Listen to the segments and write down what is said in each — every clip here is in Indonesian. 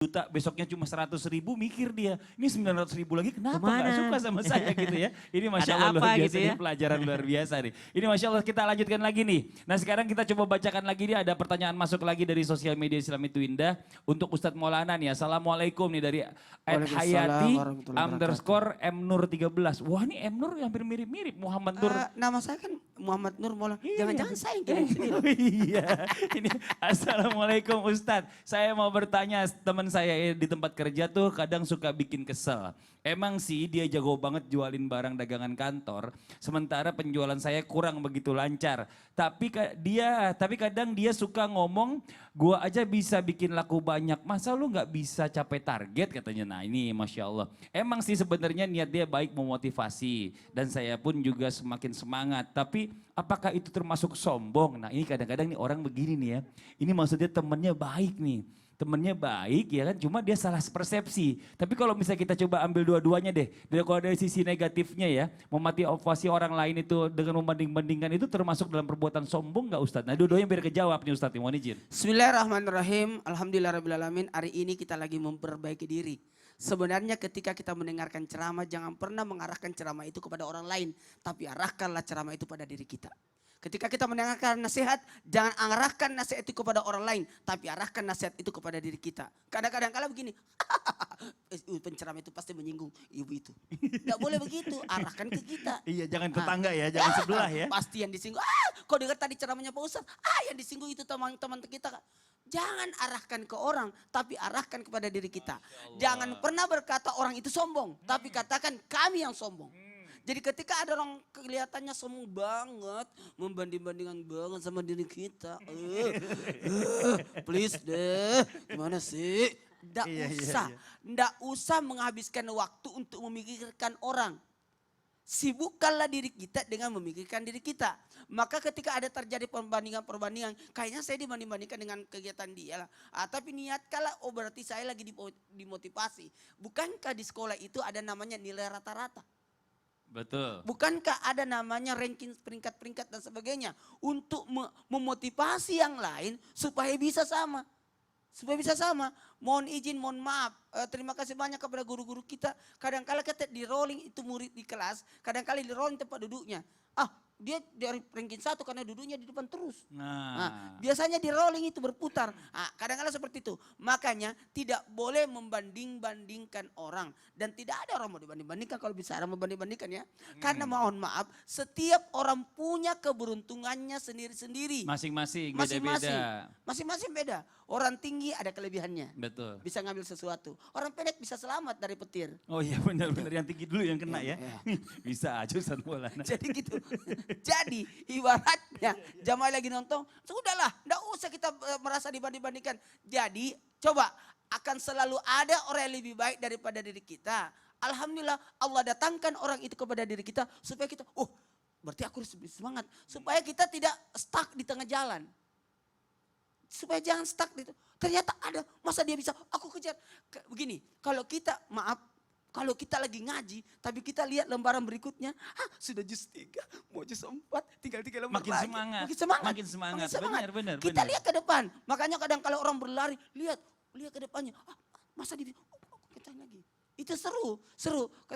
juta, besoknya cuma 100.000, mikir dia, ini 900.000 lagi kenapa Kemana? gak suka sama saya gitu ya. Ini Masya Ada Allah luar apa biasa, gitu ya? ini pelajaran luar biasa nih. Ini Masya Allah kita lanjutkan lagi nih. Nah sekarang kita coba bacakan lagi nih, ada pertanyaan masuk lagi dari sosial media Islam itu Indah. Untuk Ustadz Maulana nih, Assalamualaikum nih dari Hayati underscore Mnur 13. Wah ini Mnur hampir mirip-mirip Muhammad Nur. Nama saya kan Muhammad Nur Maulana. Iya. Jangan-jangan saya yang kirim sendiri. Oh iya, ini Assalamualaikum Ustadz. Saya mau bertanya, teman saya di tempat kerja tuh kadang suka bikin kesel. Emang sih dia jago banget jualin barang dagangan kantor, sementara penjualan saya kurang begitu lancar. Tapi kadang dia suka ngomong, gua aja bisa bikin laku banyak, masa lu nggak bisa capai target katanya. Nah ini Masya Allah. Emang sih sebenarnya niat dia baik memotivasi dan saya pun juga semakin semangat. Tapi apakah itu termasuk sombong? Nah ini kadang-kadang nih orang begini nih ya, ini maksudnya temennya baik nih. Temennya baik ya kan, cuma dia salah persepsi. Tapi kalau misalnya kita coba ambil dua-duanya deh, kalau dari sisi negatifnya ya, memotivasi orang lain itu dengan membanding-bandingkan itu termasuk dalam perbuatan sombong nggak Ustadz? Nah dua-duanya biar kejawab nih Ustadz, mohon izin. Bismillahirrahmanirrahim. Alhamdulillahirrahmanirrahim. Hari ini kita lagi memperbaiki diri. Sebenarnya ketika kita mendengarkan ceramah, jangan pernah mengarahkan ceramah itu kepada orang lain. Tapi arahkanlah ceramah itu pada diri kita. Ketika kita mendengarkan nasihat, jangan arahkan nasihat itu kepada orang lain. Tapi arahkan nasihat itu kepada diri kita. Kadang-kadang kala begini, penceramah itu pasti menyinggung ibu itu. Tidak boleh begitu, arahkan ke kita. Iya jangan tetangga ya, jangan sebelah ya. Pasti yang disinggung, kau dengar tadi ceramahnya Pak Ustadz, yang disinggung itu teman-teman kita. Jangan arahkan ke orang, tapi arahkan kepada diri kita. Jangan pernah berkata orang itu sombong, tapi katakan kami yang sombong. Jadi ketika ada orang kelihatannya sombong banget, membanding-bandingkan banget sama diri kita. Please deh, gimana sih? Nggak usah menghabiskan waktu untuk memikirkan orang. Sibukkanlah diri kita dengan memikirkan diri kita. Maka ketika ada terjadi perbandingan-perbandingan, kayaknya saya dibanding-bandingkan dengan kegiatan dia lah. Tapi niatkanlah, berarti saya lagi dimotivasi. Bukankah di sekolah itu ada namanya nilai rata-rata? Betul. Bukankah ada namanya ranking peringkat-peringkat dan sebagainya untuk memotivasi yang lain supaya bisa sama. Supaya bisa sama. Mohon izin, mohon maaf. Terima kasih banyak kepada guru-guru kita. Kadang-kala kita di rolling itu murid di kelas. Kadang-kala di rolling tempat duduknya. Dia dari ranking 1 karena duduknya di depan terus. Biasanya di rolling itu berputar. Kadang-kadang seperti itu. Makanya tidak boleh membanding-bandingkan orang. Dan tidak ada orang mau dibanding-bandingkan kalau bicara membanding-bandingkan ya. Karena mohon maaf, setiap orang punya keberuntungannya sendiri-sendiri. Masing-masing beda-beda. Masing-masing beda. Orang tinggi ada kelebihannya. Betul. Bisa ngambil sesuatu. Orang pendek bisa selamat dari petir. Oh iya benar-benar, yang tinggi dulu yang kena ya. Bisa aja Ustadz Maulana. Jadi gitu. Jadi ibaratnya jamaah lagi nonton, sudahlah, enggak usah kita merasa dibanding-bandingkan. Jadi coba, akan selalu ada orang yang lebih baik daripada diri kita. Alhamdulillah Allah datangkan orang itu kepada diri kita supaya kita, berarti aku harus lebih semangat. Supaya kita tidak stuck di tengah jalan. Supaya jangan stuck di itu. Ternyata ada, masa dia bisa, aku kejar. Begini, kalau kita, maaf, kalau kita lagi ngaji, tapi kita lihat lembaran berikutnya, sudah juz 3, mau juz 4, tinggal 3 lembar Makin lagi. semangat. Makin semangat. Benar. Kita lihat ke depan, makanya kadang kalau orang berlari, lihat ke depannya, masa dia aku kencang lagi. Itu seru.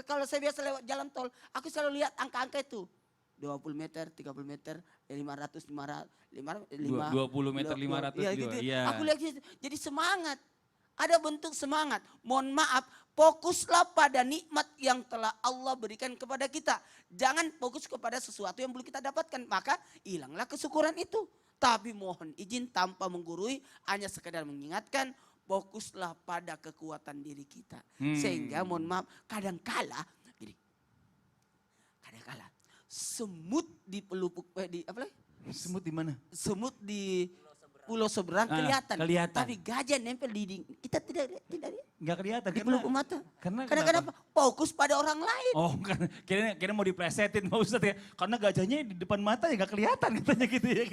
Kalau saya biasa lewat jalan tol, aku selalu lihat angka-angka itu. 20 meter, 30 meter, 500, 20 meter, 500 ya, juga. Gitu. Iya. Aku lihat gitu, jadi semangat. Ada bentuk semangat. Mohon maaf, fokuslah pada nikmat yang telah Allah berikan kepada kita. Jangan fokus kepada sesuatu yang belum kita dapatkan. Maka hilanglah kesyukuran itu. Tapi mohon izin tanpa menggurui, hanya sekedar mengingatkan, fokuslah pada kekuatan diri kita. Sehingga mohon maaf, kadangkala semut di pelupuk, Semut di mana? Semut di pulau seberang kelihatan. Tapi gajah nempel di kita tidak Nggak kelihatan. di pelupuk mata. Karena kenapa? Fokus pada orang lain. Oh, kira mau diplesetin Pak Ustadz ya. Karena gajahnya di depan mata ya nggak kelihatan katanya gitu ya.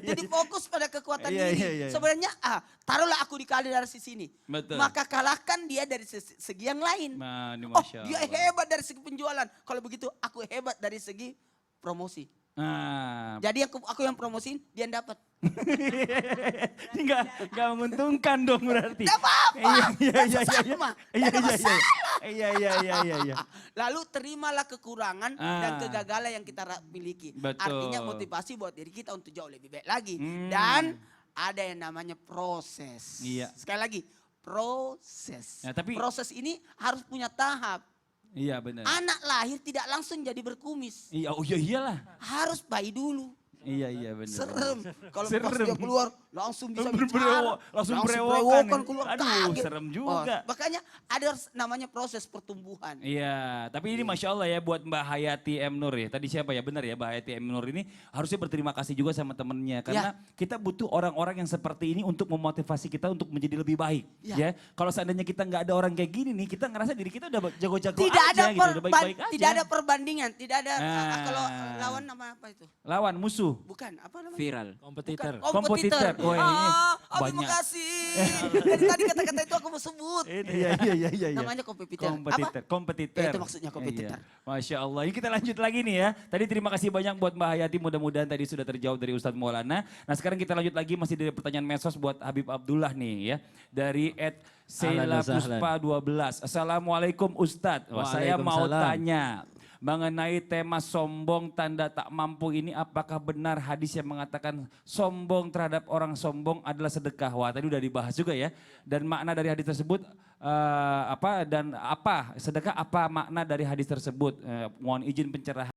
Jadi fokus pada kekuatan diri. Sebenarnya taruhlah aku dikali dari sisi ini. Betul. Maka kalahkan dia dari segi yang lain. Dia hebat dari segi penjualan. Kalau begitu aku hebat dari segi promosi. Jadi aku yang promosiin, dia dapat. Ini nggak menguntungkan dong berarti. Tidak apa-apa, Iya, iya, kan iya, sesama, iya, tidak ada iya, iya, iya, iya, iya, iya, iya. Lalu terimalah kekurangan dan Ah. kegagalan yang kita miliki. Betul. Artinya motivasi buat diri kita untuk jauh lebih baik lagi. Hmm. Dan ada yang namanya proses. Iya. Sekali lagi, proses. Ya, tapi- Proses ini harus punya tahap. Iya benar. Anak lahir tidak langsung jadi berkumis. Iya, oh iya iyalah. Harus bayi dulu. Iya, iya benar. Serem. Kalau pas Serem. dia keluar langsung bisa Langsung bicara. langsung berewokan berewokan. keluar. Aduh, kaget. serem juga. Makanya ada namanya proses pertumbuhan. Iya, tapi ini Masya Allah ya buat Mbak Hayati M. Nur ya. Tadi siapa ya? Benar ya Mbak Hayati M. Nur ini harusnya berterima kasih juga sama temennya. Karena kita butuh orang-orang yang seperti ini untuk memotivasi kita untuk menjadi lebih baik. Ya. Ya, kalau seandainya kita nggak ada orang kayak gini nih, kita ngerasa diri kita udah jago-jago Tidak aja ada gitu, udah baik-baik aja. tidak ada perbandingan, tidak ada Nah. kalau lawan nama apa itu? Lawan, musuh. Bukan, apa namanya? Viral. Kompetitor. Bukan, Kompetitor. Wah, ini Abi banyak. makasih. Dari tadi kata-kata itu aku mau sebut. Iya, iya, iya, iya. Namanya kompetitor. Kompetitor. Apa? Kompetitor. Itu maksudnya kompetitor. Iya. Masya Allah. Ini kita lanjut lagi nih ya. Tadi terima kasih banyak buat Mbak Hayati. Mudah-mudahan tadi sudah terjawab dari Ustadz Maulana. Nah sekarang kita lanjut lagi masih dari pertanyaan medsos buat Habib Abdullah nih ya. Dari Sheila Ahlan wa Puspa 12. Assalamualaikum Ustadz. Wah, saya mau Waalaikumsalam. tanya. Mengenai tema sombong tanda tak mampu ini, apakah benar hadis yang mengatakan sombong terhadap orang sombong adalah sedekah? Wah tadi udah dibahas juga ya. Dan makna dari hadis tersebut sedekah apa makna dari hadis tersebut? Mohon izin pencerahan.